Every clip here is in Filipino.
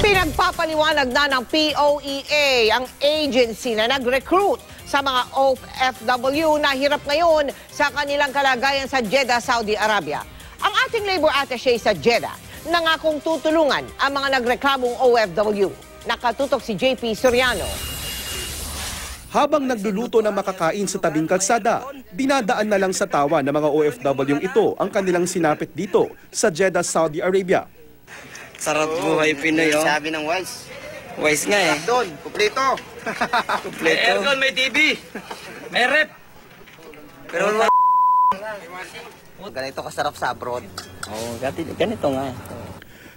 Pinagpapaliwanag na ng POEA ang agency na nag-recruit sa mga OFW na hirap ngayon sa kanilang kalagayan sa Jeddah, Saudi Arabia. Ang ating labor attaché sa Jeddah nangakong tutulungan ang mga nagreklamong OFW. Nakatutok si JP Soriano. Habang nagluluto ng makakain sa tabing kalsada, dinadaan na lang sa tawa ng mga OFW ito ang kanilang sinapit dito sa Jeddah, Saudi Arabia. Sarap buhay Pinoy, oh. Sabi ng Wise. Wise nga eh. Doon, kumpleto. May aircon, may TV, may rep. Pero Ganito kasarap sa abroad. oh, ganito nga.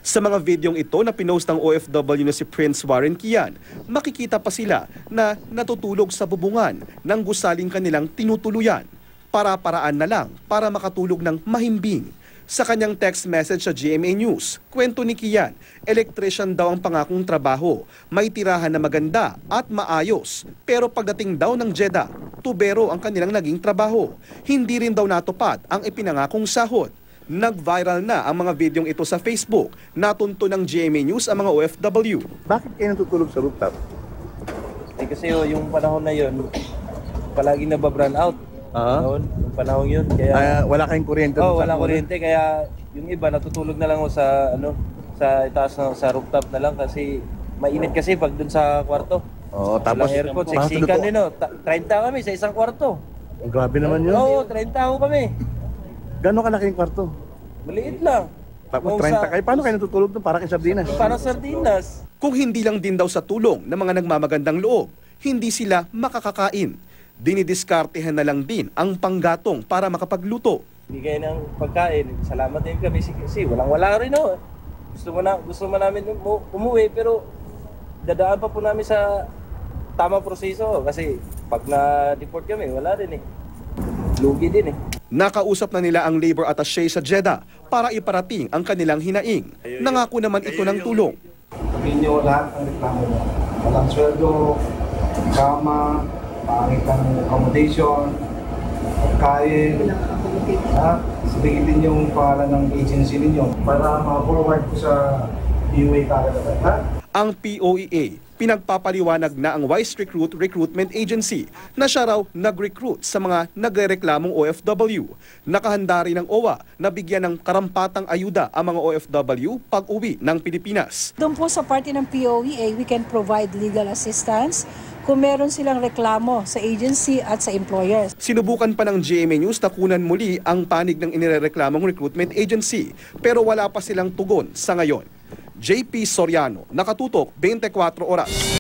Sa mga videong ito na pinost ng OFW na si Prince Warren Kian, makikita pa sila na natutulog sa bubungan ng gusaling kanilang tinutuluyan. Para-paraan na lang para makatulog ng mahimbing. Sa kanyang text message sa GMA News, kwento ni Kian, electrician daw ang pangakong trabaho, may tirahan na maganda at maayos. Pero pagdating daw ng Jeddah, tubero ang kanilang naging trabaho. Hindi rin daw natupad ang ipinangakong sahod. Nag-viral na ang mga videong ito sa Facebook. Natunto ng GMA News ang mga OFW. Bakit kayo natutulog sa rooftop? Kasi yung panahon na yun, palagi nababran out. Noon, yung panahon yun. Kaya, Wala kayong kuryente? wala kuryente. Kaya yung iba natutulog na lang sa, sa itaas sa rooftop na lang kasi mainit kasi pag dun sa kwarto. Oo, tapos Walang aircon, siksikan din. 30 kami sa isang kwarto. Grabe naman yun. Oo, 30 ako kami. Gano'ng kalaki yung kwarto? Maliit lang. Tapos Kung 30 kayo. Paano kayo natutulog doon? Para kay sardinas. Parang sardinas. Kung hindi lang din daw sa tulong ng mga nagmamagandang loob, hindi sila makakakain. Dinidiskartehan na lang din ang panggatong para makapagluto. Bigay ng pagkain. Salamat din kami kasi walang-wala rin oh. Gusto mo namin umuwi pero dadaan pa po namin sa tamang proseso kasi pag na-deport kami, wala rin eh. Lugi din eh. Nakausap na nila ang labor attaché sa Jeddah para iparating ang kanilang hinaing. Nangako naman ito ng tulong. Sabihin nyo lahat ng reklamo mo. Walang sweldo, kama, pangit ang accommodation, pagkain. Sabihin din yung pangalan ng agency ninyo para ma-forward ko sa POEA kagad. Ang POEA, pinagpapaliwanag na ang Wise Recruitment Agency na siya raw nag-recruit sa mga nagrereklamong OFW. Nakahanda rin ng OWA na bigyan ng karampatang ayuda ang mga OFW pag-uwi ng Pilipinas. Doon po sa party ng POEA, we can provide legal assistance kung meron silang reklamo sa agency at sa employers. Sinubukan pa ng GMA News na kunan muli ang panig ng inirereklamong recruitment agency pero wala pa silang tugon sa ngayon. JP Soriano, Nakatutok, 24 Oras.